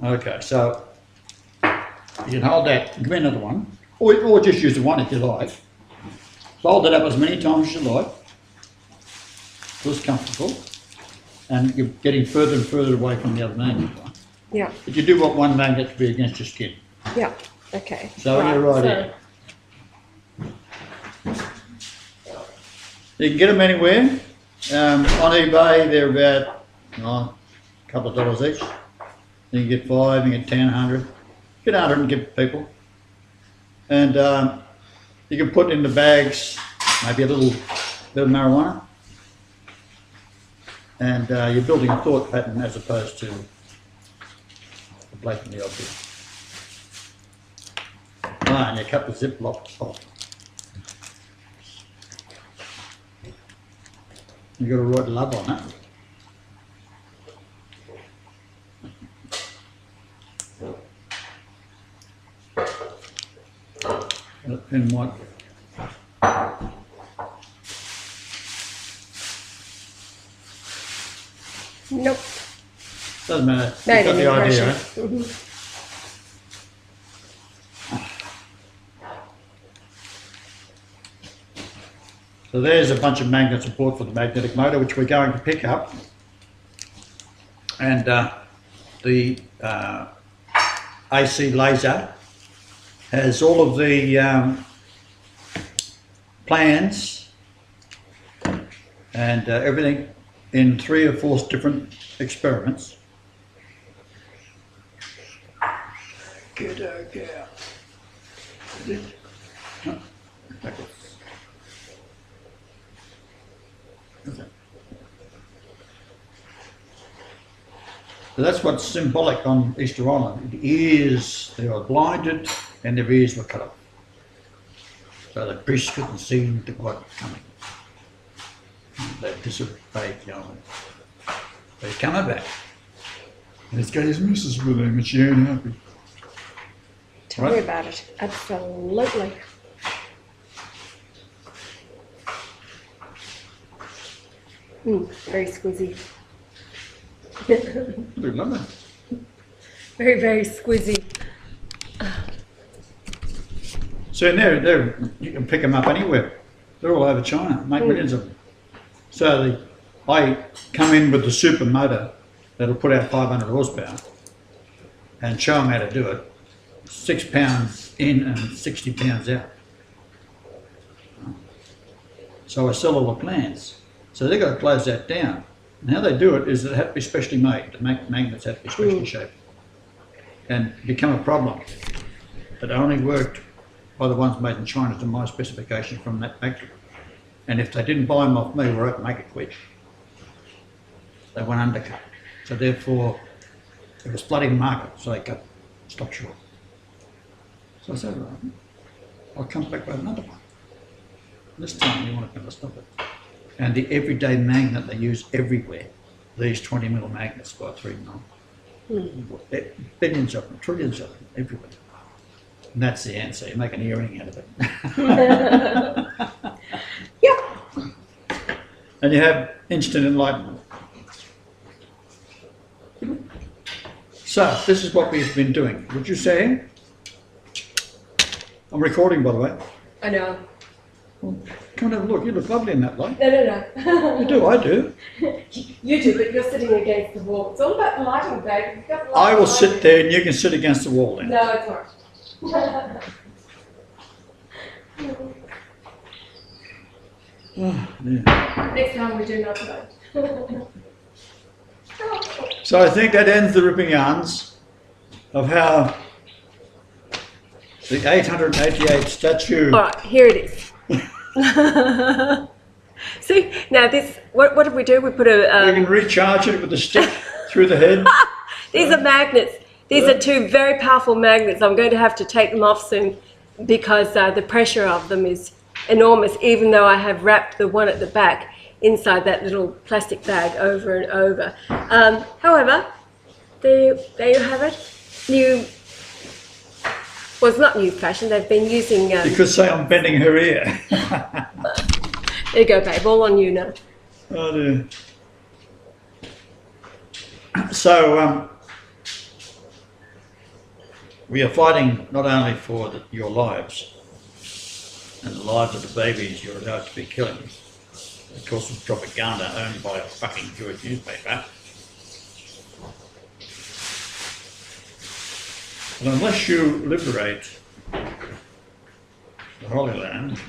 Okay, so you can hold that, give me another one, or just use the one if you like. Fold it up as many times as you like, till it's comfortable, and you're getting further and further away from the other magnet one. Yeah. But you do want one magnet to be against your skin. Yeah. Okay. So you're right here. You can get them anywhere. On eBay, they're about a couple of dollars each. You can get 5, you can get 10, 100. Get 100 and give people. And you can put in the bags maybe a little bit of marijuana. And you're building a thought pattern as opposed to a blatantly obvious. And you cut the ziplock off. You've got to write love on it. The pen might. Nope. Doesn't matter. You've got the idea, right? Mm-hmm. So there's a bunch of magnets I bought for the magnetic motor, which we're going to pick up. And the AC laser has all of the plans and everything in 3 or 4 different experiments. Get out, get out. Backwards. Okay. So that's what's symbolic on Easter Island. It is, they were blinded and their ears were cut off. So the priests couldn't see the God coming. They disobeyed Yahweh. They're coming back. And he's got his missus with him and she ain't happy. Tell me about it. Absolutely. Very squizzy. Good lovely. Very, very squizzy. So in there, you can pick them up anywhere. They're all over China, make millions of them. So I come in with the super motor that'll put out 500 horsepower and show them how to do it. 6 pounds in and 60 pounds out. So I sell all the plans. So they've got to close that down. And how they do it is it have to be specially made. The magnets have to be specially shaped and become a problem. It only worked by the ones made in China to my specification from that factory. And if they didn't buy them off me, or I could make it quick, they went undercut. So therefore, it was flooding the market, so they stopped short. So I said, right, I'll come back with another one. This time you want to never stop it. And the everyday magnet they use everywhere, these 20mm magnets by 3mm. Billions of them, trillions of them, everywhere. And that's the answer. You make an earring out of it. Yep. And you have instant enlightenment. So, this is what we've been doing. Would you say? I'm recording, by the way. I know. Well, come and have a look. You look lovely in that light. No. You do, I do. You do, but you're sitting against the wall. It's all about the lighting, babe. You've got the I will sit lighting. there and you can sit against the wall then. No, it's all right. Oh, yeah. Next time we do not know. So I think that ends the ripping yarns of how the 888 statue. All right, here it is. See, now this, what did we do? We put a... You can recharge it with a stick through the head. These are magnets. These are 2 very powerful magnets. I'm going to have to take them off soon because the pressure of them is enormous, even though I have wrapped the one at the back inside that little plastic bag over and over. However, there you have it. New, well, it's not new fashion. They've been using... You could say I'm bending her ear. There you go, babe. All on you now. Oh dear. So, we are fighting not only for your lives and the lives of the babies you're allowed to be killing, of course with propaganda owned by a fucking Jewish newspaper. But unless you liberate the Holy Land,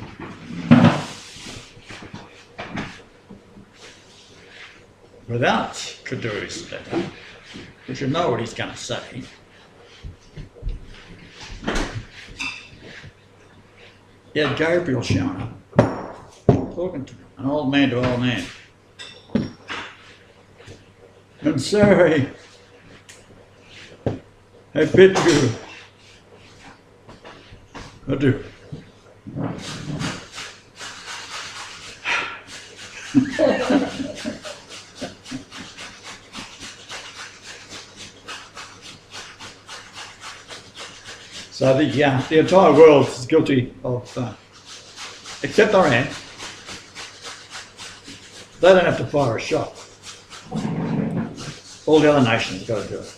without Kaduri's letter, we should know what he's going to say. Yeah, Gabriel showing up, talking to him, an old man to old man. I'm sorry, I bid you adieu. So the entire world is guilty of, except Iran. They don't have to fire a shot. All the other nations have got to do it.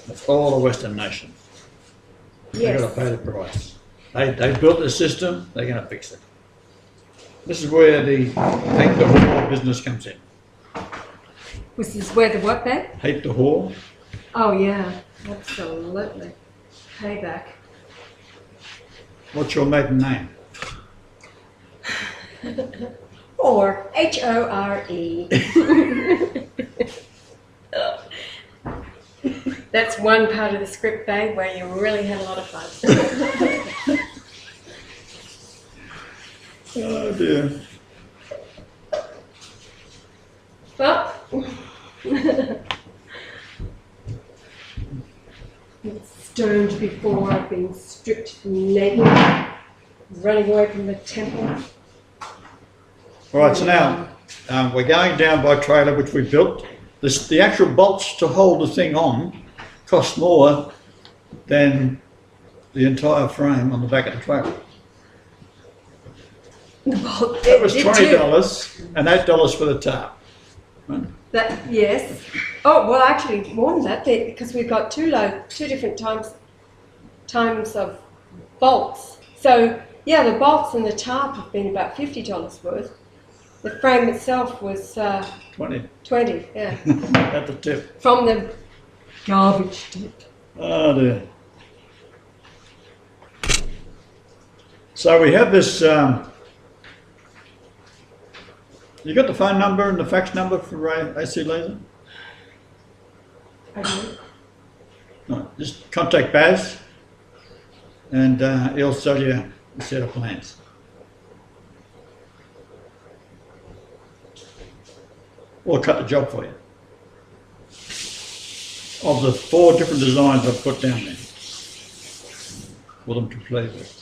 That's all the Western nations. They've got to pay the price. They built the system, they're going to fix it. This is where the hate the whore business comes in. This is where the what then? Hate the whore. Oh yeah, absolutely. Payback. What's your maiden name? Or H-O-R-E. That's one part of the script, babe, where you really had a lot of fun. Oh dear. Well, stoned before, I've been stripped naked, running away from the temple. All right, so now we're going down by trailer, which we built. The actual bolts to hold the thing on cost more than the entire frame on the back of the trailer. That was $20 and $8 for the tarp. Right? That, yes. Oh, well, actually, more than that, because we've got two different times of bolts. So, yeah, the bolts and the tarp have been about $50 worth. The frame itself was 20. 20, yeah. At the tip. From the garbage tip. Oh dear. So we have this. You got the phone number and the fax number for AC Laser? I do. No, just contact Baz and he'll sell you a set of plans. Or cut the job for you. Of the 4 different designs I've put down there for them to play with.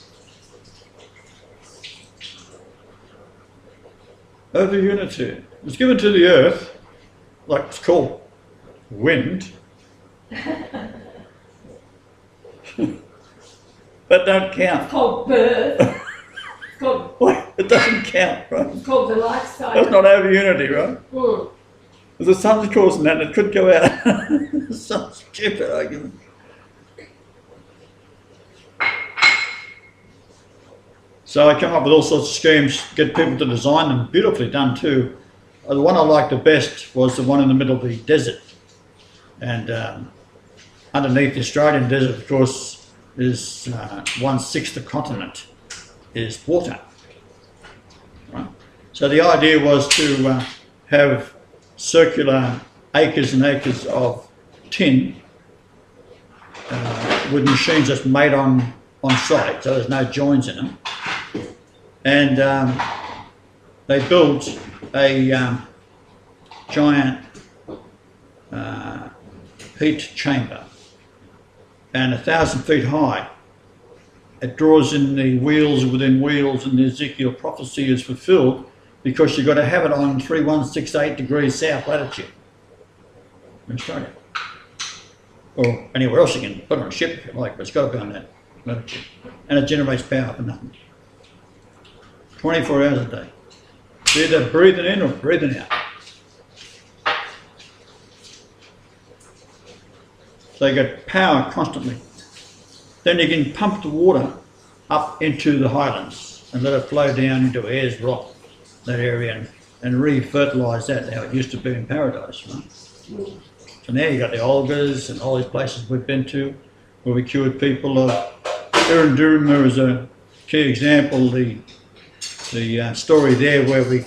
Over unity. It was given to the earth, like it's called wind. That don't count. It's called birth. It's called... What? It doesn't count, right? It's called the lifestyle. That's not over unity, right? Mm. If the sun's causing that, it could go out. Some stupid argument. So I come up with all sorts of schemes, get people to design them, beautifully done too. The one I liked the best was the one in the middle of the desert. And underneath the Australian desert, of course, is 1/6 the continent is water. Right? So the idea was to have circular acres and acres of tin with machines that's made on site, so there's no joins in them. And they built a giant heat chamber, and 1,000 feet high. It draws in the wheels within wheels, and the Ezekiel prophecy is fulfilled because you've got to have it on 3168 degrees south latitude in Australia. Or anywhere else you can put it on a ship if you like, but it's got to be on that latitude. And it generates power for nothing. 24 hours a day. It's either breathing in or breathing out. So you get power constantly. then you can pump the water up into the highlands and let it flow down into Ayers Rock, that area, and re-fertilise that how it used to be in Paradise, right? So now you've got the Olgas and all these places we've been to where we cured people of Erinduruma is a key example. The story there where we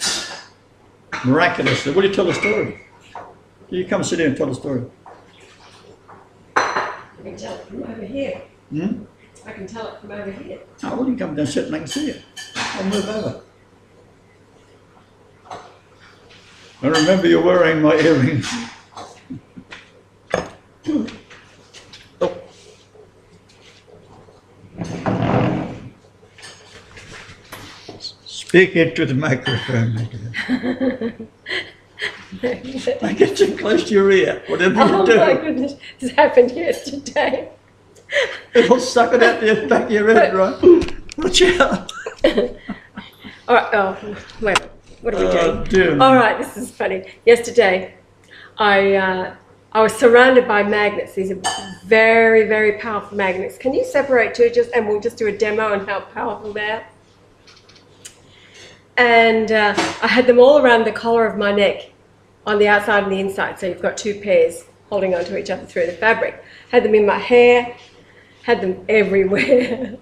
miraculously, will you tell the story? You come sit here and tell the story. I can tell it from over here. Hmm? I can tell it from over here. Oh, well, you come down and sit and I can see it. I'll move over. I remember you wearing my earrings. Oh. Speak into the microphone. I get too close to your ear, whatever you do. Oh my goodness, this happened yesterday. It'll suck it out the back of your head, right? Watch out. All right, oh, wait, what are we doing? Dear. All right, this is funny. Yesterday, I was surrounded by magnets. These are very, very powerful magnets. Can you separate two, and we'll just do a demo on how powerful they are? And I had them all around the collar of my neck, on the outside and the inside. So you've got two pairs holding onto each other through the fabric. Had them in my hair, had them everywhere.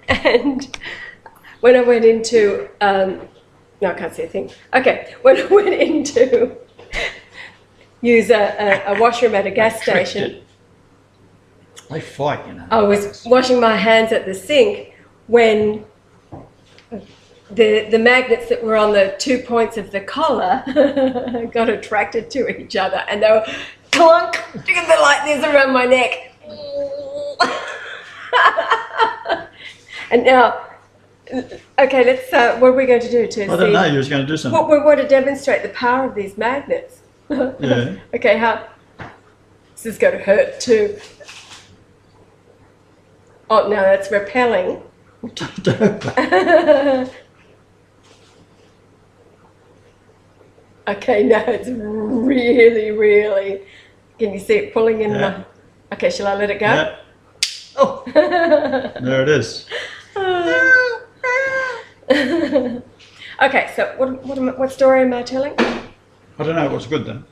And when I went into, no, I can't see a thing. Okay, when I went in to use a washroom at a gas station, They fight, you know. I was washing my hands at the sink when the magnets that were on the 2 points of the collar got attracted to each other, and they were clunk, they're like this around my neck. And now, okay, let's. What are we going to do to? I don't know. You was going to do something. What we want to demonstrate the power of these magnets. Yeah. Okay, how? This is going to hurt too. Oh no, that's repelling. Okay, now it's really, really. Can you see it pulling in? Yeah. Okay, shall I let it go? Yeah. Oh, there it is. Okay, so what story am I telling? I don't know. It was good then.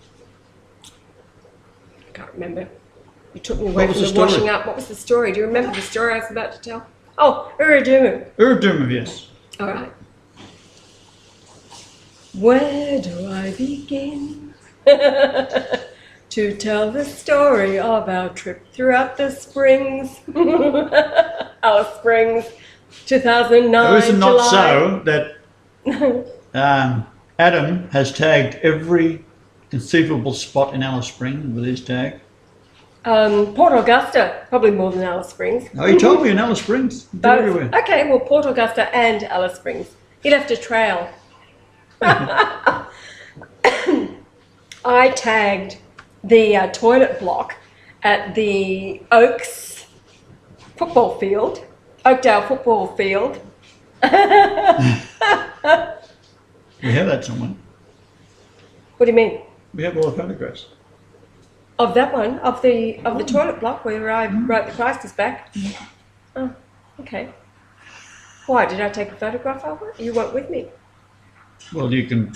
I can't remember. You took me away What from was the the story? washing up. What was the story? Do you remember the story I was about to tell? Oh, Uradumu. Urdum, yes. All right. Where do I begin to tell the story of our trip throughout the Springs? Alice Springs, 2009. Is it not July. so that Adam has tagged every conceivable spot in Alice Springs with his tag? Port Augusta, probably more than Alice Springs. No, he told me in Alice Springs. They're Both. everywhere. Okay, well, Port Augusta and Alice Springs. He left a trail. I tagged the toilet block at the Oakdale football field. We have that somewhere. What do you mean? We have all the photographs. Of that one, of the toilet block where I wrote the Christ is back. Oh, okay. Why did I take a photograph of it? You weren't with me. Well, you can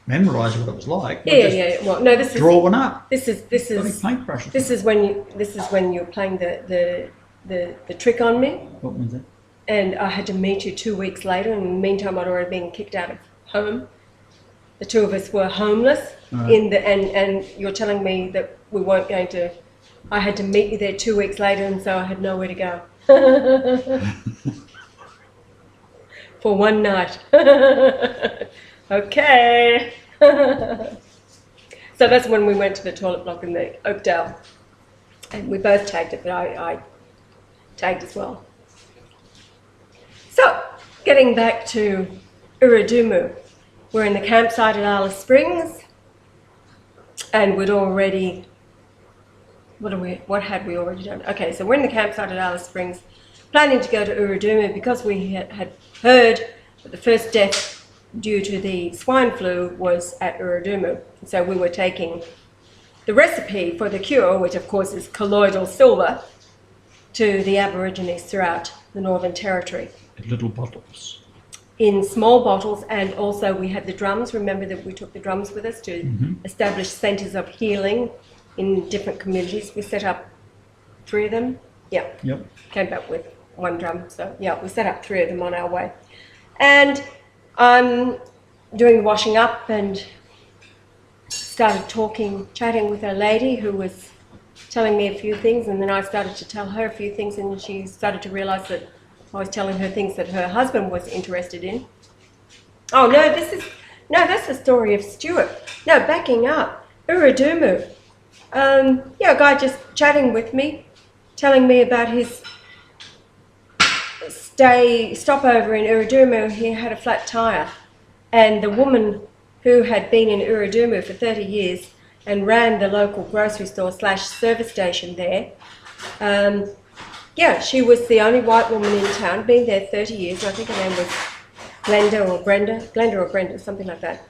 memorise what it was like. Yeah. Well, no, this is Draw one up. this is Paintbrush. this is when you're playing the trick on me, What was that? and I had to meet you 2 weeks later. And in the meantime, I'd already been kicked out of home. The two of us were homeless Right. and you're telling me that we weren't going to. I had to meet you there 2 weeks later, and so I had nowhere to go for one night. Okay. So that's when we went to the toilet block in the Oakdale, and we both tagged it, but I tagged as well. So, getting back to Uradumu, we're in the campsite at Alice Springs, and we'd already, what had we already done? Okay, so we're in the campsite at Alice Springs, planning to go to Uradumu because we had heard that the first death due to the swine flu was at Uradumu. So we were taking the recipe for the cure, which of course is colloidal silver, to the Aborigines throughout the Northern Territory. In little bottles. In small bottles, and also we had the drums. Remember that we took the drums with us to establish centres of healing in different communities. We set up 3 of them. Yeah. Yep. Came back with 1 drum. So yeah, we set up 3 of them on our way. And I'm doing the washing up and started chatting with a lady who was telling me a few things, and then I started to tell her a few things, and she started to realise that I was telling her things that her husband was interested in. Oh no, that's the story of Stuart. No, backing up. Urudumu. A guy just chatting with me, telling me about his stopover in Urudumu. He had a flat tyre, and the woman who had been in Urudumu for 30 years and ran the local grocery store / service station there. She was the only white woman in town, been there 30 years. I think her name was Glenda or Brenda, something like that.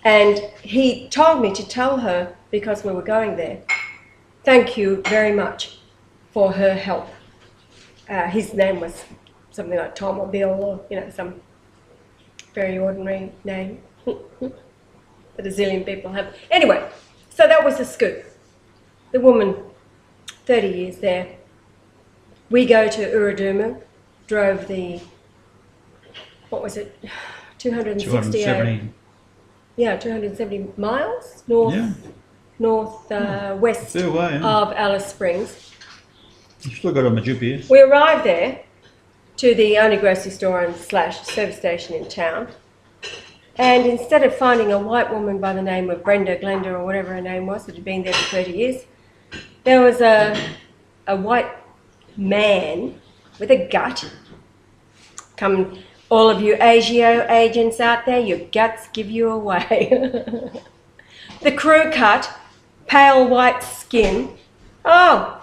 And he told me to tell her, because we were going there, thank you very much for her help. His name was something like Tom or Bill, or some very ordinary name that a zillion people have. Anyway, so that was the scoop. The woman, 30 years there. We go to Urudumu, drove the, 270 miles west of Alice Springs. You've still got on my GPS. We arrived there to the only grocery store and / service station in town. And instead of finding a white woman by the name of Brenda, Glenda, or whatever her name was, that had been there for 30 years, there was a white man with a gut. Come, all of you ASIO agents out there, your guts give you away. The crew cut, pale white skin. Oh,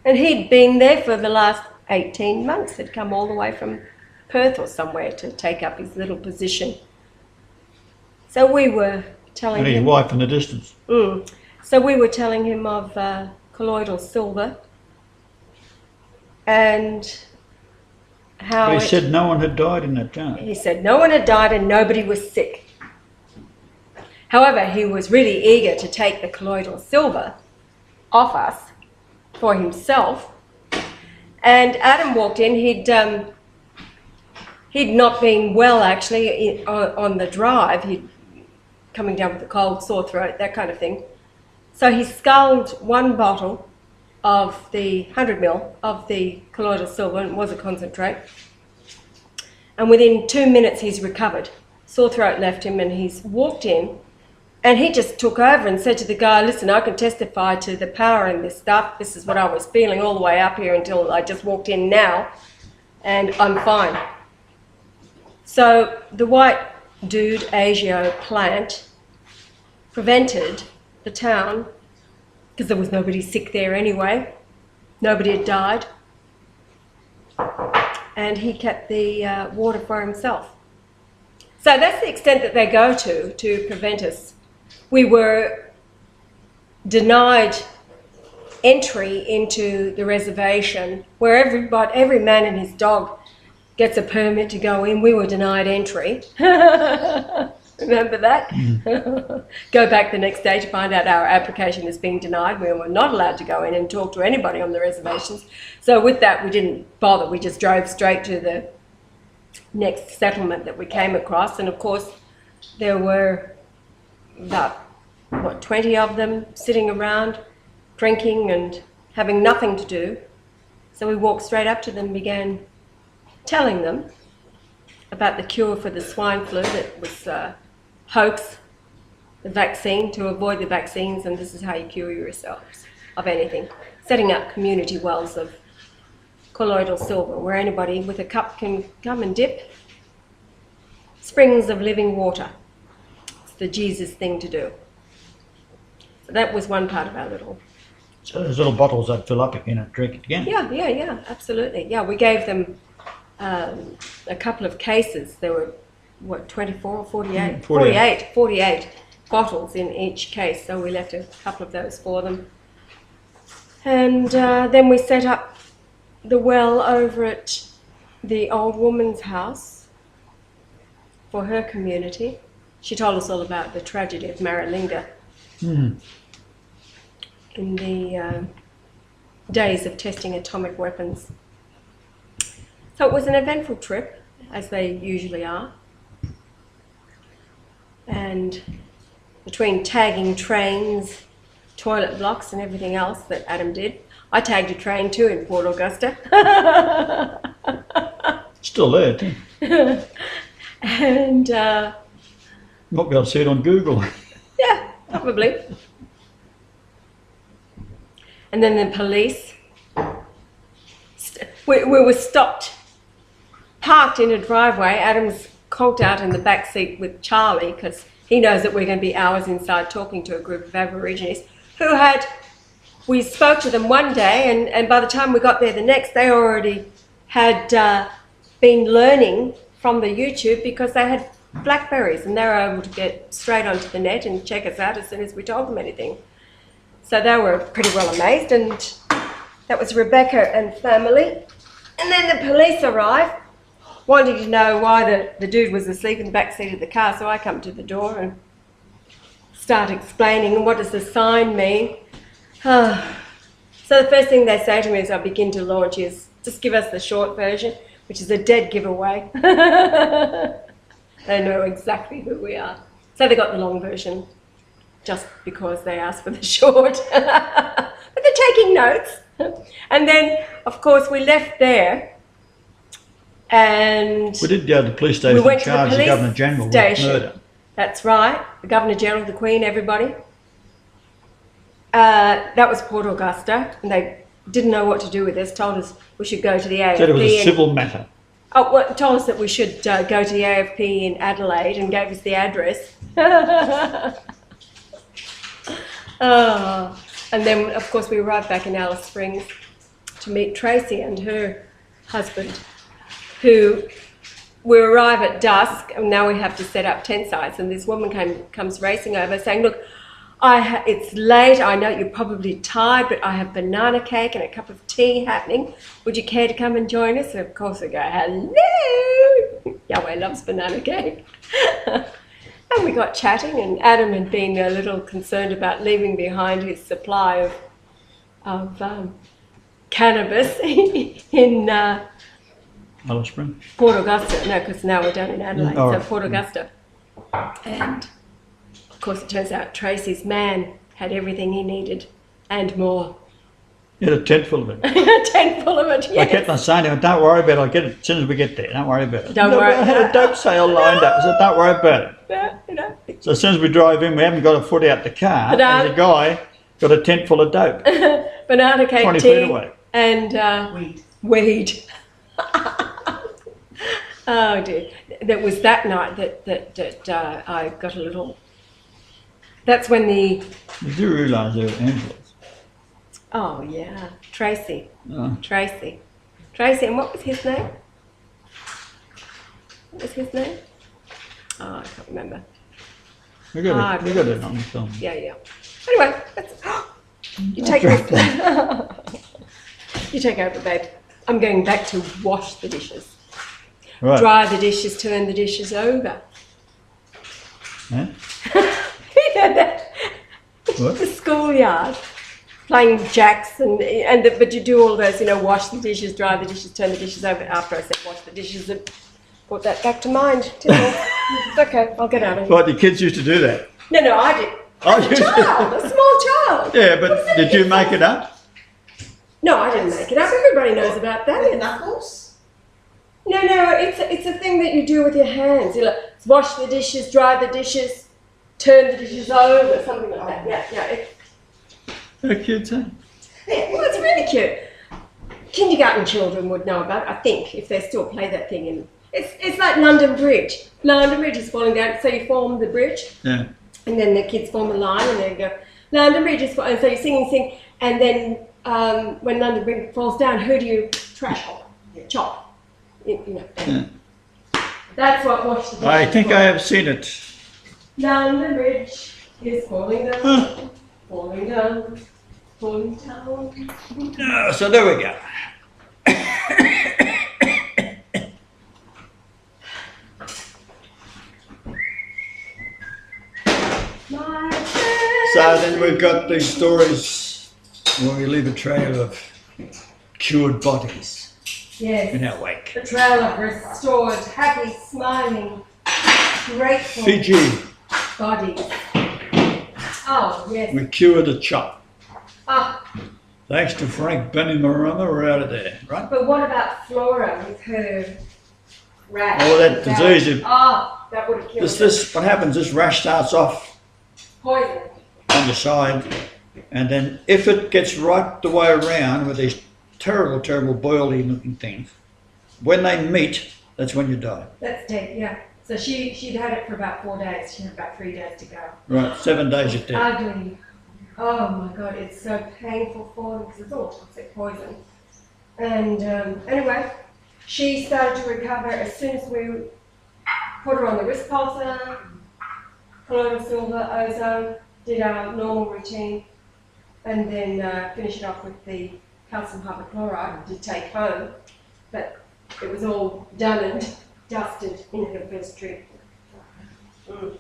and he'd been there for the last 18 months. Had come all the way from Perth or somewhere to take up his little position. So we were telling him... And his wife in the distance. So we were telling him of colloidal silver and how... But he said no one had died in that town. He said no one had died and nobody was sick. However, he was really eager to take the colloidal silver off us for himself. And Adam walked in. He'd not been well, actually, on the drive. He'd coming down with a cold, sore throat, that kind of thing. So he sculled 1 bottle of the 100 ml of the colloidal silver, and it was a concentrate. And within 2 minutes, he's recovered. Sore throat left him, and he's walked in, and he just took over and said to the guy, listen, I can testify to the power in this stuff. This is what I was feeling all the way up here until I just walked in now, and I'm fine. So the white dude ASIO plant prevented the town, because there was nobody sick there anyway, nobody had died, and he kept the water for himself. So that's the extent that they go to prevent us. We were denied entry into the reservation where every man and his dog gets a permit to go in. We were denied entry. Remember that? Go back the next day to find out our application has been denied. We were not allowed to go in and talk to anybody on the reservations. So with that, we didn't bother. We just drove straight to the next settlement that we came across. And of course, there were about, 20 of them sitting around, drinking and having nothing to do. So we walked straight up to them and began telling them about the cure for the swine flu that was hoax, the vaccine, to avoid the vaccines, and this is how you cure yourselves of anything. Setting up community wells of colloidal silver where anybody with a cup can come and dip. Springs of living water. It's the Jesus thing to do. So that was one part of our little... So those little bottles I'd fill up again and drink it again? Yeah, absolutely. Yeah, we gave them a couple of cases. There were, 24 or 48? 48 bottles in each case, so we left a couple of those for them. And then we set up the well over at the old woman's house for her community. She told us all about the tragedy of Maralinga in the days of testing atomic weapons. So it was an eventful trip, as they usually are. And between tagging trains, toilet blocks and everything else that Adam did, I tagged a train too in Port Augusta. Still there, too. And Might be able to see it on Google. yeah, probably. And then the police, we were stopped, parked in a driveway. Adam's conked out in the back seat with Charlie because he knows that we're going to be hours inside talking to a group of Aborigines who we spoke to them one day, and by the time we got there the next, they already had been learning from the YouTube because they had Blackberries and they were able to get straight onto the net and check us out as soon as we told them anything. So they were pretty well amazed, and that was Rebecca and family. And then the police arrived, wanting to know why the dude was asleep in the back seat of the car. So I come to the door and start explaining, what does the sign mean? So the first thing they say to me as I begin to launch is, just give us the short version, which is a dead giveaway. They know exactly who we are. So they got the long version just because they asked for the short. But they're taking notes. And then, of course, we left there and We did go to the police station we went and to the charge the police Governor General with station. murder. That's right. The Governor General, the Queen, everybody. That was Port Augusta, and they didn't know what to do with us, told us we should go to the AFP. Said it was a civil matter. Oh, well, told us that we should go to the AFP in Adelaide and gave us the address. Oh. And then, of course, we arrived back in Alice Springs to meet Tracy and her husband, who we arrive at dusk, and now we have to set up tent sites. And this woman comes racing over saying, look, it's late, I know you're probably tired, but I have banana cake and a cup of tea happening. Would you care to come and join us? And of course I go, hello! Yahweh loves banana cake. And we got chatting, and Adam had been a little concerned about leaving behind his supply of cannabis in Alice Springs. Port Augusta. No, because now we're down in Adelaide, Oh, so right. Port Augusta. And of course it turns out Tracy's man had everything he needed and more. You had a tent full of it. A tent full of it, I yes. kept on saying to him, don't worry about it, I'll get it as soon as we get there. Don't worry about it. Don't No, worry. I had a dope sale lined up. I said, don't worry about it. Yeah, you know. So as soon as we drive in, we haven't got a foot out the car, But, and the guy got a tent full of dope. Banana cake 20 tea feet away. and weed. Oh dear. That was that night that I got a little... That's when the... You do realise they were angels. Oh yeah, Tracy. Oh. Tracy, and what was his name? What was his name? Oh, I can't remember. We got it on the film. Yeah. Anyway, you take over. You take over, babe. I'm going back to wash the dishes. Right. Dry the dishes, turn the dishes over. Yeah? You know that? What? The schoolyard. Playing jacks but you do all those, wash the dishes, dry the dishes, turn the dishes over. After I said wash the dishes, and brought that back to mind. It's okay, I'll get out of here. Right, your kids used to do that. No, I did. Oh, A child, a small child. Yeah, but did you make it up? No, I didn't make it up. Everybody knows about that. Knuckles? No, it's a thing that you do with your hands. You wash the dishes, dry the dishes, turn the dishes over, something like that. Yeah. How cute, eh? Yeah, well, it's really cute. Kindergarten children would know about it, I think, if they still play that thing. And it's like London Bridge. London Bridge is falling down, so you form the bridge, Yeah. and then the kids form a line, and they go, London Bridge is falling, and so you sing, and then when London Bridge falls down, who do you chop? Yeah. That's what wash the dishes I think for. I have seen it. London Bridge is falling down, falling down, falling down. So there we go. then we've got these stories where we leave a trail of cured bodies Yes. in our wake. A trail of restored, happy, smiling, grateful Fiji, bodies. Oh, yes. we cured a chop. Ah, Thanks to Frank Benny Marama, we're out of there, right? but what about Flora with her rash? Oh, that disease. Oh, that would have killed her. What happens, this rash starts off Poison. on the side, and then if it gets right the way around with these terrible, terrible boily looking things, when they meet, that's when you die. That's dead, yeah. So she'd had it for about 4 days. She had about 3 days to go. Right, 7 days you're dead. Ugly. Oh my God, it's so painful for them because it's all toxic poison. And anyway, she started to recover as soon as we put her on the wrist pulsar, colloidal silver, ozone, did our normal routine, and then finished it off with the calcium hypochlorite to take home. But it was all done and dusted in her first trip. Mm.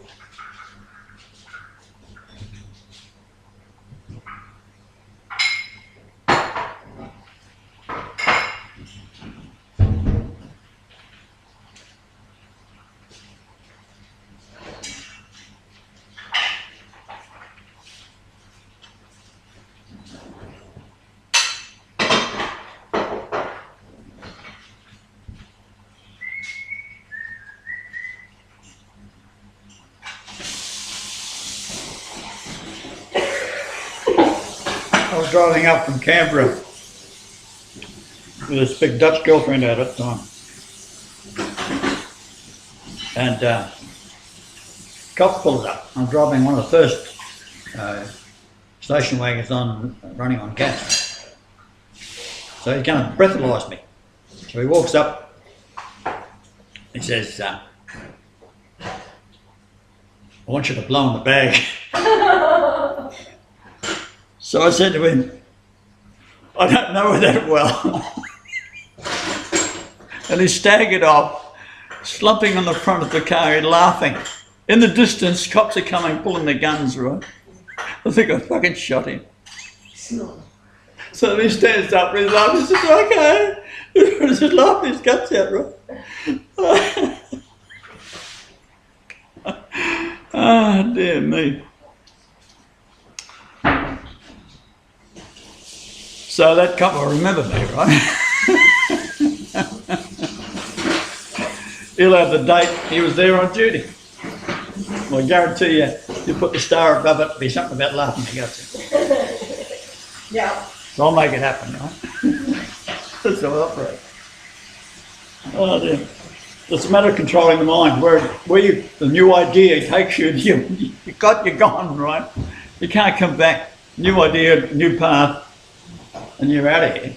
I was driving up from Canberra with this big Dutch girlfriend out at the time. And cop pulled up. I'm driving one of the first station wagons running on gas. So he's going to breathalyse me. So he walks up. He says, I want you to blow in the bag. So I said to him, I don't know her that well. And he staggered off, slumping on the front of the car and laughing. In the distance, cops are coming, pulling their guns, right? I think I fucking shot him. So he stands up and he's laughing. He says, okay. He's just laughing his guts out, right? Ah, dear me. So that cop will remember me, right? He'll have the date he was there on duty. Well, I guarantee you, you put the star above it, it'll be something about laughing your guts out. Yeah. So I'll make it happen, right? That's how I operate. Oh dear. It's a matter of controlling the mind. Where the new idea takes you, you're gone, right? You can't come back. New idea, new path. And you're out of here.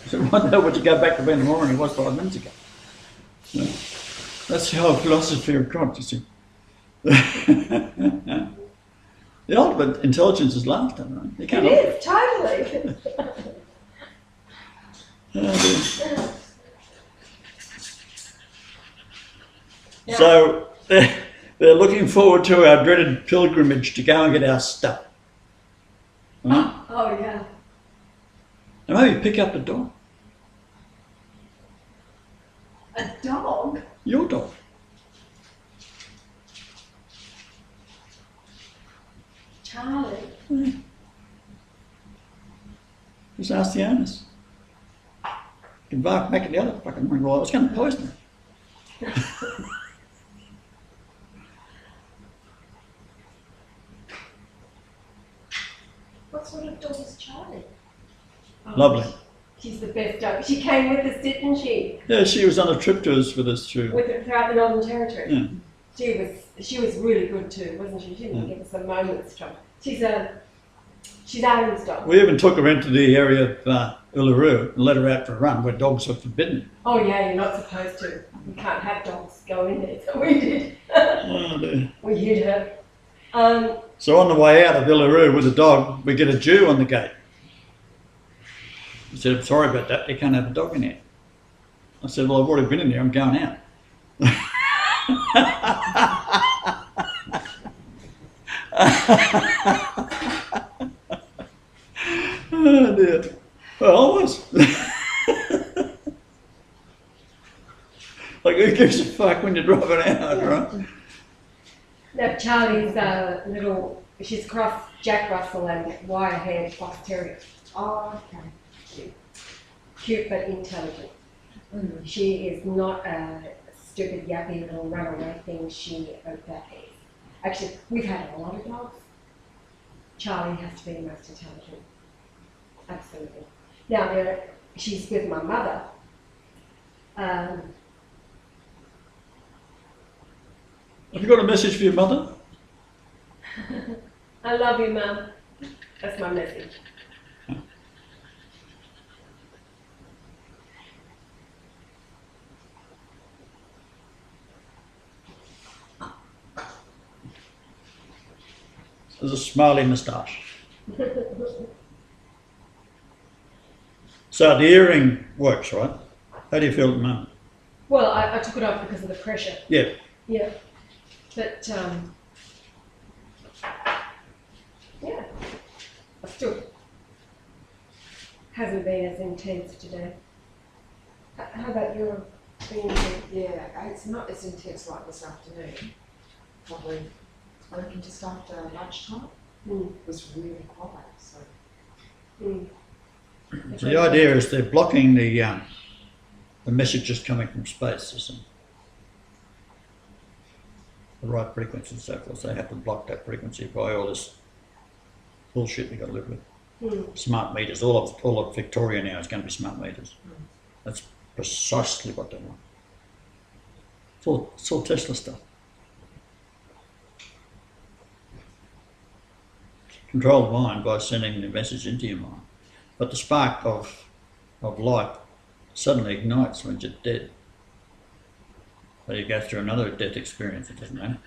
So I know what you go back to being more than it was 5 minutes ago. So that's the whole philosophy of God, you see. The ultimate intelligence is laughter, right? You can't It is, totally. Oh, yeah. So they're looking forward to our dreaded pilgrimage to go and get our stuff. Right? Oh, yeah. And maybe pick up a dog. A dog? Your dog. Charlie. Mm. Just ask the owners. You can bark back at the other fucking ring. Well, I was going to poison it. What sort of dog is Charlie? Oh, Lovely. She's the best dog. She came with us, didn't she? Yeah, she was on a trip to us with us too. Throughout the Northern Territory. Yeah. She was really good too, wasn't she? She didn't give us a moment's trouble. She's Adam's dog. We even took her into the area of Uluru and let her out for a run where dogs are forbidden. Oh yeah, you're not supposed to. You can't have dogs go in there, so we did. Oh, dear. We hid her. So on the way out of Uluru with the dog, we get a Jew on the gate. He said, sorry about that, you can't have a dog in here. I said, well, I've already been in there, I'm going out. Oh dear. Well, I was. Like, who gives a fuck when you drop it out, right? No, Charlie's little, she's cross Jack Russell and wire-haired fox terrier. Oh, okay. Cute but intelligent. She is not a stupid yappy little runaway thing. She is. Actually, we've had a lot of dogs. Charlie has to be the most intelligent. Absolutely. Now, she's with my mother. Have you got a message for your mother? I love you, Mum. That's my message. There's a smiley moustache. So the earring works, right? How do you feel at the moment? Well, I took it off because of the pressure. Yeah. Yeah. But, yeah. I still hasn't been as intense today. How about your being? Yeah, it's not as intense like this afternoon. Probably, I reckon just after lunchtime. It was really quiet, so. So the idea is they're blocking the messages coming from space, you see. The right frequency and so forth. So they have to block that frequency by all this bullshit we got to live with. Smart meters. All of Victoria now is going to be smart meters. That's precisely what they want. It's all Tesla stuff. Control the mind by sending the message into your mind. But the spark of light suddenly ignites when you're dead. So you go through another death experience, it doesn't matter.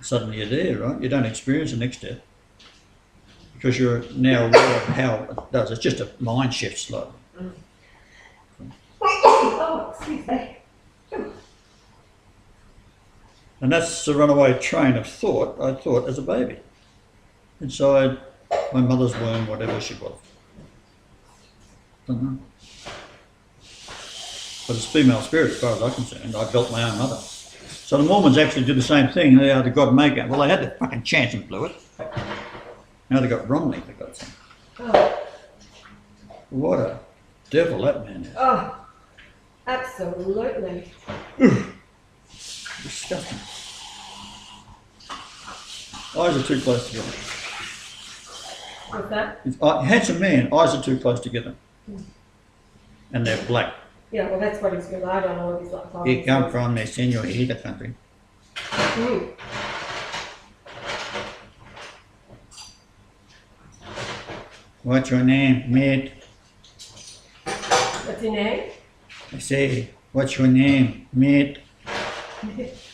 Suddenly you're there, right? You don't experience the next death. Because you're now aware of how it does. It's just a mind shift slowly. Oh, excuse me. And that's the runaway train of thought I thought as a baby. Inside my mother's womb, whatever she was. Don't know. But it's female spirit as far as I'm concerned. I built my own mother. So the Mormons actually did the same thing. They had the God maker. Well, they had the fucking chance and blew it. Now they got Romney, for God's sake. Oh. What a devil that man is. Oh, absolutely. Disgusting. Eyes are too close together. What's that? Handsome man, eyes are too close together. And they're black. Yeah, well, that's what he's relied on all of his life. He come from the señorita country. What's your name, mate? What's your name? I say, what's your name, mate?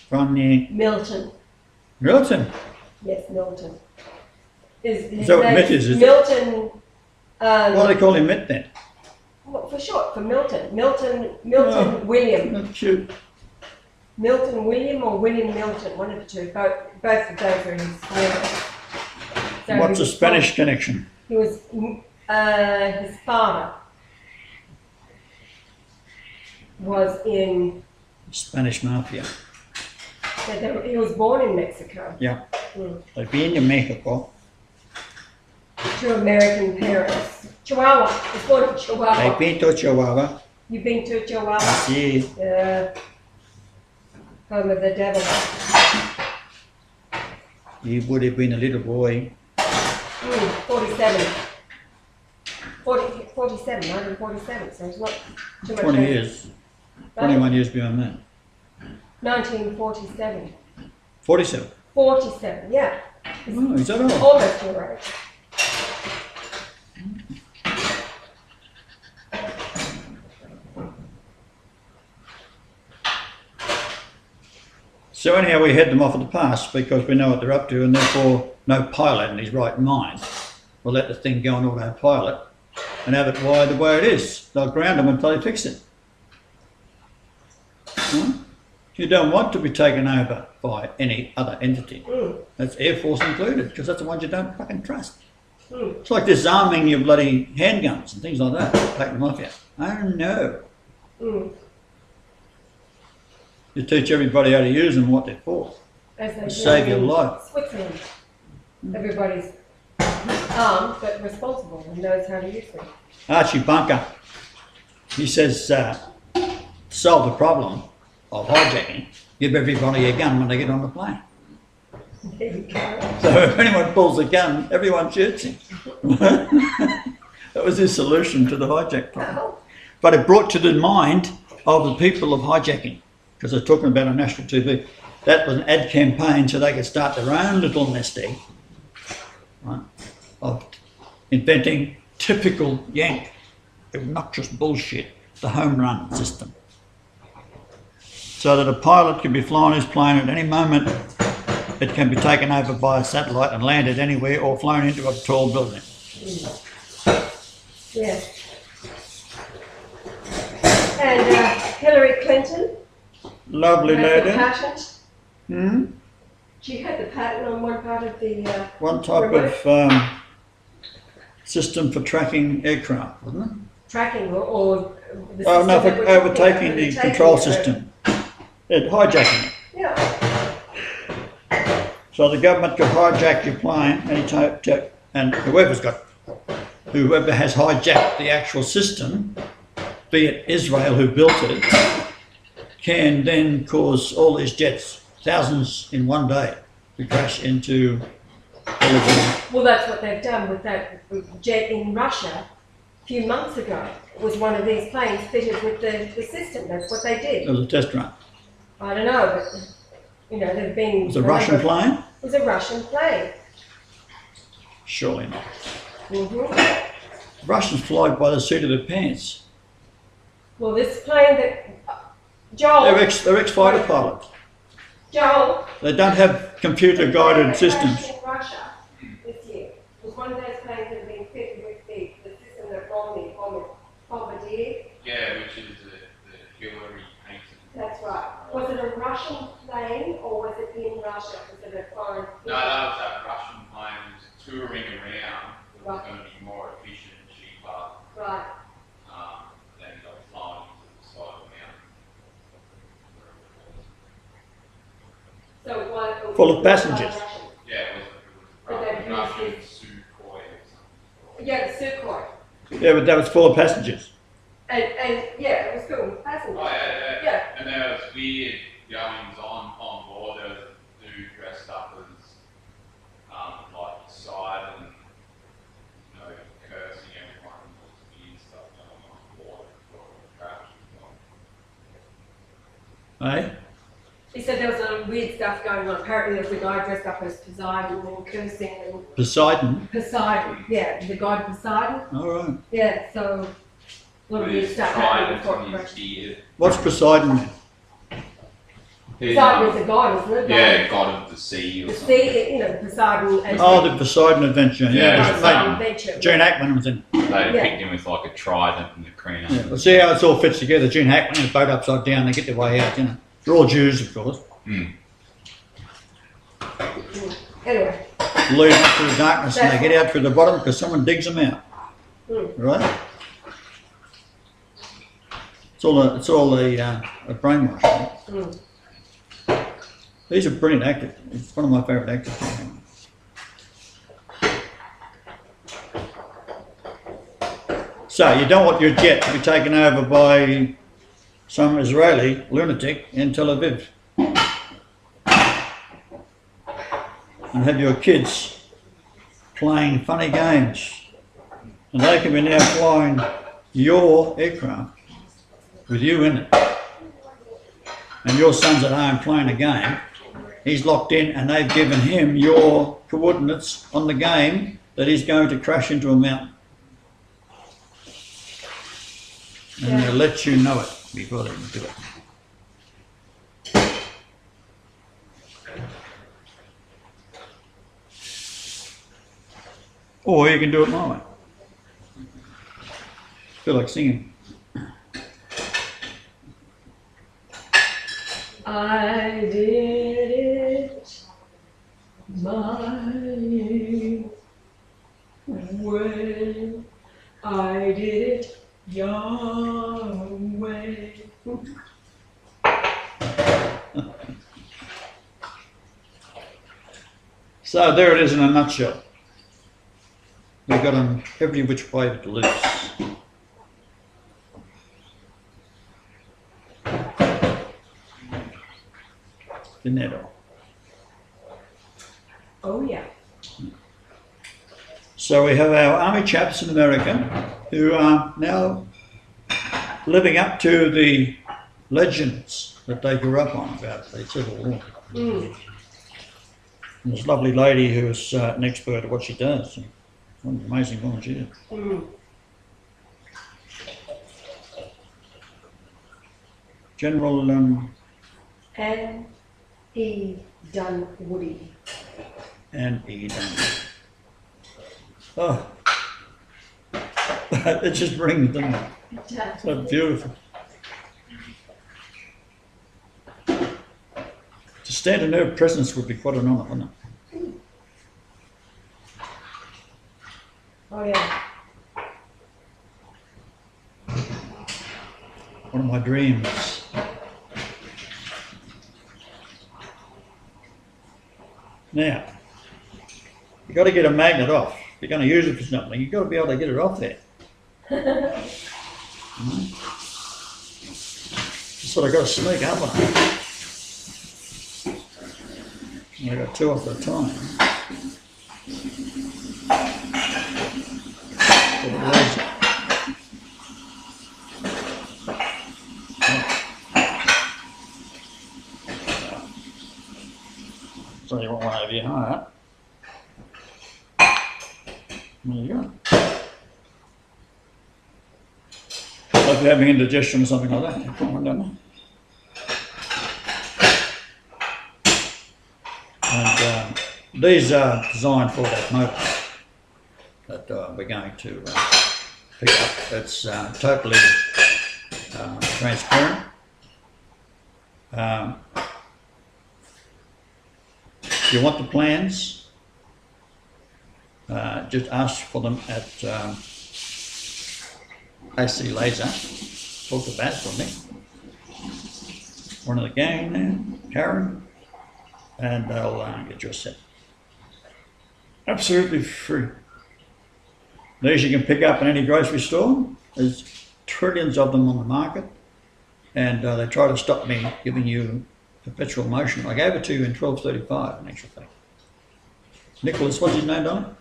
From the... Milton. Milton? Yes, Milton. His So name Mitt is Milton. Why do they call him Mitt then? Well, for short, for Milton. Milton William. That's cute. Milton William or William Milton, one of the two. Both of those are his parents. So What's the Spanish connection? He was his father was in. Spanish mafia. He was born in Mexico. Yeah. They've been to Mexico. To American parents. Chihuahua. He was born in Chihuahua. I've been to Chihuahua. You've been to Chihuahua? See. Home of the devil. You would have been a little boy. 47. 1947, so it's not too much. 20 years. 21 years beyond that. 1947. 47. 47, yeah. Oh, is that all? Almost your age. So anyhow, we head them off at the pass because we know what they're up to, and therefore no pilot in his right mind will let the thing go on autopilot and have it wired the way it is. They'll ground them until they fix it. You don't want to be taken over by any other entity. That's Air Force included, because that's the ones you don't fucking trust. It's like disarming your bloody handguns and things like that. Take them off you. Oh no. You teach everybody how to use them and what they're for. As they do Save your in life. Switzerland. Everybody's armed but responsible and knows how to use them. Archie Bunker, he says, solve the problem of hijacking, give everybody a gun when they get on the plane. There you go. So if anyone pulls a gun, everyone shoots him. That was his solution to the hijack problem. But it brought to the mind of the people of hijacking, because they're talking about on national TV. That was an ad campaign so they could start their own little nest egg, right, of inventing typical Yank, obnoxious bullshit, the home run system. So that a pilot can be flying his plane at any moment, it can be taken over by a satellite and landed anywhere or flown into a tall building. Yes. And Hillary Clinton. Lovely has lady. the patent. Hmm? She had the patent on one part of the One type remote of system for tracking aircraft, wasn't it? tracking or the Oh system no, that for we're talking about, overtaking the taking control it. system. Hijacking it. Yeah. So the government could hijack your plane and whoever has hijacked the actual system, be it Israel who built it, can then cause all these jets, thousands in one day, to crash into Well, that's what they've done with that jet in Russia a few months ago. It was one of these planes fitted with the system. That's what they did. It was a test run. I don't know, but you know, there've been. It was a Russian plane? It was a Russian plane. Surely not. Mm-hmm. Russians fly by the seat of their pants. Well, this plane that Joel. They're ex-fighter pilots. Joel. They don't have computer-guided systems. In Russia this year it was one of those planes that have been fitted with the system that Bombardier. Yeah, which is the Hillary painted. That's right. Was it a Russian plane or was it in Russia? Was it a foreign? No, that was that Russian plane was touring around. It was Right. going to be more efficient and cheaper Right. than like flying into the side of the mountain. So it was Full of passengers. Russian. Yeah, it was But a they Russian used Sukhoi or something. Yeah, the Sukhoi. Yeah, but that was full of passengers. And yeah, it was cool. Passengers. Oh yeah. Yeah. And there was weird goings on board. There was a dude dressed up as like Poseidon and cursing everyone and all this weird stuff going on board before the crash. Eh? He said there was some weird stuff going on. Apparently there was a guy dressed up as Poseidon and cursing and Poseidon. Poseidon. Yeah, the god Poseidon. All right. Yeah, so a lot of weird stuff happening before it crashed. What's Poseidon then? Poseidon is a god, isn't it? Yeah, god of the sea or The something. sea, you know, Poseidon. And Oh, the Poseidon Adventure. Yeah, Yeah, Poseidon mate, Adventure. Gene Hackman was in. They Yeah. picked him with like a trident and a crane. Yeah, well, see how it all fits together. Gene Hackman and a boat upside down, they get their way out, you know. They're all Jews, of course. Anyway. Lead up through the darkness and they get out through the bottom because someone digs them out. Right? It's all a brainwash. Right? These are brilliant actors. It's one of my favourite actors. So you don't want your jet to be taken over by some Israeli lunatic in Tel Aviv. And have your kids playing funny games. And they can be now flying your aircraft with you in it. And your son's at home playing a game. He's locked in and they've given him your coordinates on the game that he's going to crash into a mountain. And they'll let you know it before they can do it. Or you can do it my way. Feel like singing. I did it my way. I did it Yahweh. So there it is in a nutshell. We've got them every which way but loose. Isn't that all? Oh yeah. So we have our army chaps in America who are now living up to the legends that they grew up on about the Civil War. Mm. And this lovely lady who is an expert at what she does. What an amazing woman she is. Mm. General And he done Woody. and Eden. Oh, it just rings, doesn't it? So beautiful. To stand in her presence would be quite an honour, wouldn't it? Oh yeah. One of my dreams. Now, you've got to get a magnet off. If you're going to use it for something, you've got to be able to get it off there. Just sort of got to sneak up on it. And I got two off at a time. So you want one over here, alright. There you go. Like you're having indigestion or something like that. Put one down there. And these are designed for that motor that we're going to pick up. It's totally transparent. If you want the plans, just ask for them at AC Laser. Talk to Baz for me. One of the gang there, Karen, and they'll get you a set. Absolutely free. These you can pick up in any grocery store. There's trillions of them on the market, and they try to stop me giving you perpetual motion. I gave it to you in 1235, in actual fact. Nicholas, what's his name, Don?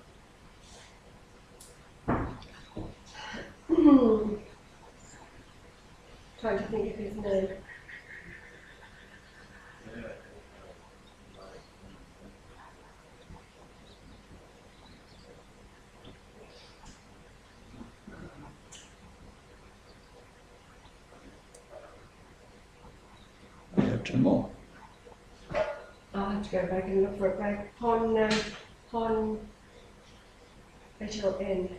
Trying to think of his name. I have two more. I'll have to go back and look for it back. Hon H-O-N.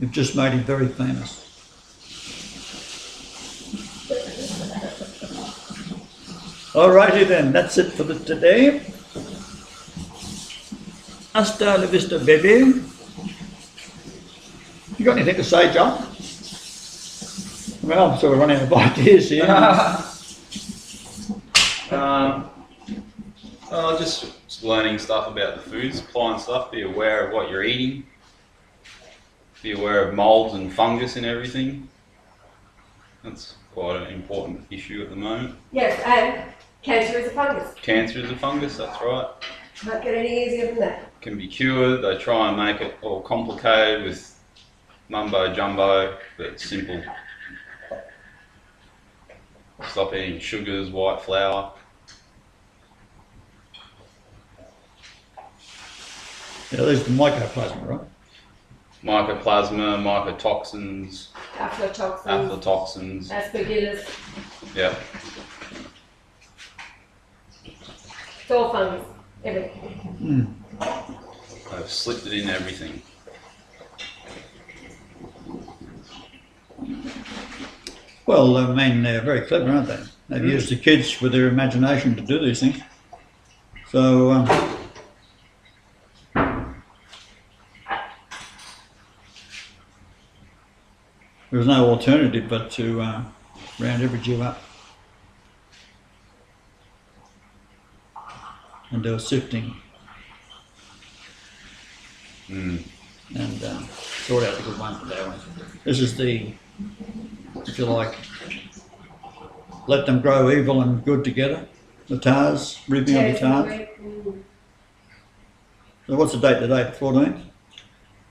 You've just made him very famous. Alrighty then, that's it for today. Hasta la vista, baby. You got anything to say, John? Well, I'm sort of running out of ideas here. Just learning stuff about the food supply and stuff. Be aware of what you're eating. Be aware of molds and fungus and everything. That's quite an important issue at the moment. Yes, and cancer is a fungus. Cancer is a fungus, that's right. Can't get any easier than that. Can be cured. They try and make it all complicated with mumbo jumbo, but it's simple. Stop eating sugars, white flour. Yeah, there's the mycoplasma, right? Mycoplasma, mycotoxins, Aflatoxins, aflatoxins. aspergillus, Yeah. it's all fungus, everything. They've slipped it in everything. Well, I mean, they're very clever, aren't they? They've used the kids with their imagination to do these things. So there was no alternative but to round every Jew up and do a sifting and sort out the good ones and the bad ones. This is the, if you like, let them grow evil and good together. The tars, ribbing of the tars. So what's the date today? 14th?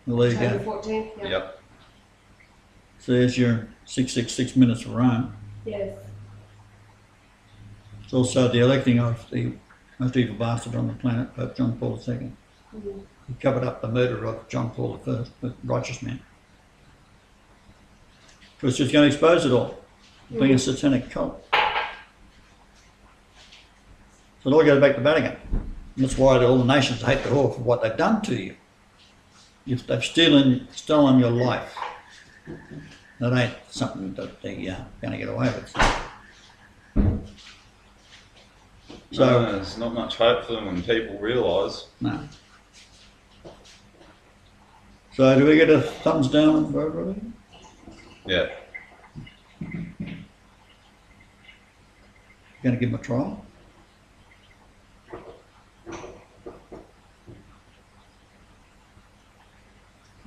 Well, there you October go. 14th, yeah. Yep. So there's your 666 minutes of Rome. Yes. It's also the electing of the most evil bastard on the planet, Pope John Paul II. He covered up the murder of John Paul I, the righteous man. Because he's going to expose it all, being a satanic cult. So it all goes back to Vatican. And that's why all the nations hate the whore for what they've done to you. If they've stolen your life, that ain't something that they're going to get away with. So No, there's not much hope for them when people realise. no. So do we get a thumbs down on everybody? Yeah. Going to give them a trial?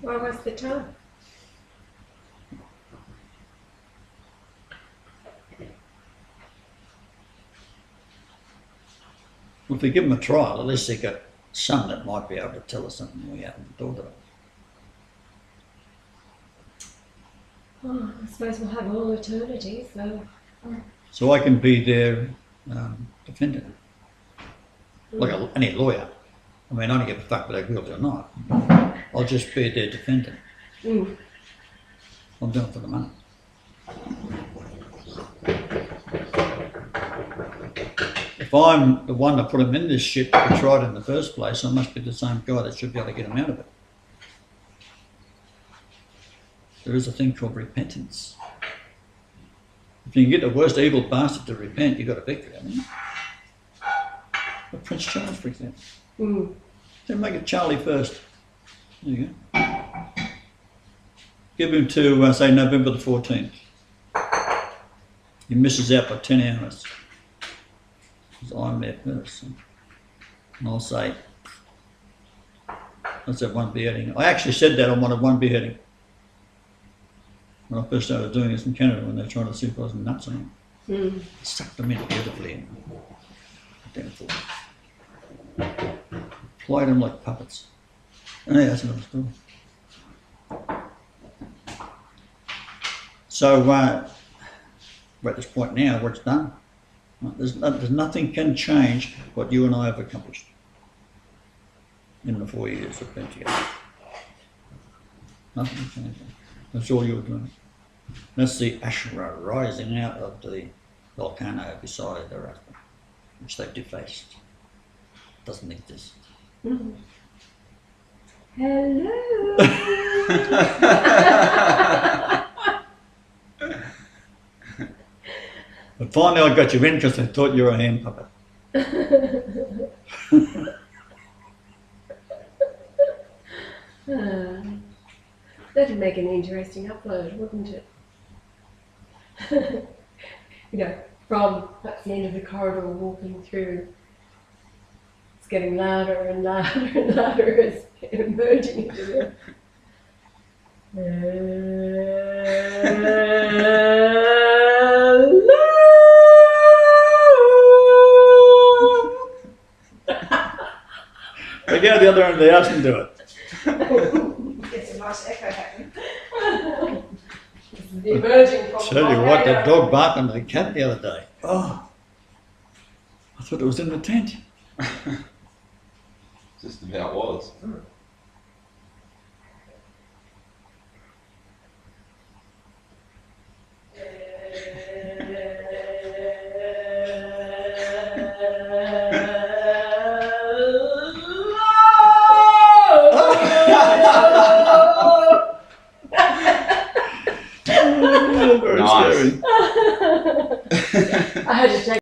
Why was the time? Well, if we give them a trial, at least they got some that might be able to tell us something we haven't thought of. Oh, I suppose we'll have all eternity, so. So I can be their defendant, like any lawyer. I mean, I don't give a fuck whether they're guilty or not. I'll just be their defendant. I'm doing it for the money. If I'm the one that put him in this shit that we tried in the first place, I must be the same guy that should be able to get him out of it. There is a thing called repentance. If you can get the worst evil bastard to repent, you've got a victory, haven't you? But Prince Charles, for example. Then make it Charlie first. There you go. Give him to, say, November the 14th. He misses out by 10 hours. Because I'm there first. And I'll say, that's that one beheading. I actually said that on one beheading. When I first started doing this in Canada, when they were trying to see if I was nuts on them. I sucked them in beautifully. Played them like puppets. And yeah, that's another story. So, we're at this point now where it's done. There's nothing can change what you and I have accomplished in the 4 years we've been together. Nothing can change. That's all you're doing. That's the ashra rising out of the volcano beside the Rasta, which they've defaced. Doesn't exist. Hello. But finally I got you in because I thought you were a hand puppet. That'd make an interesting upload, wouldn't it? You know, from at the end of the corridor walking through, it's getting louder and louder and louder as emerging into the They go to the other end of the house and do it. Gets a nice echo happening. This is the emerging from Tell you what, that dog barked under the cat the other day. Oh, I thought it was in the tent. Just about was. Very Nice. scary. I had to take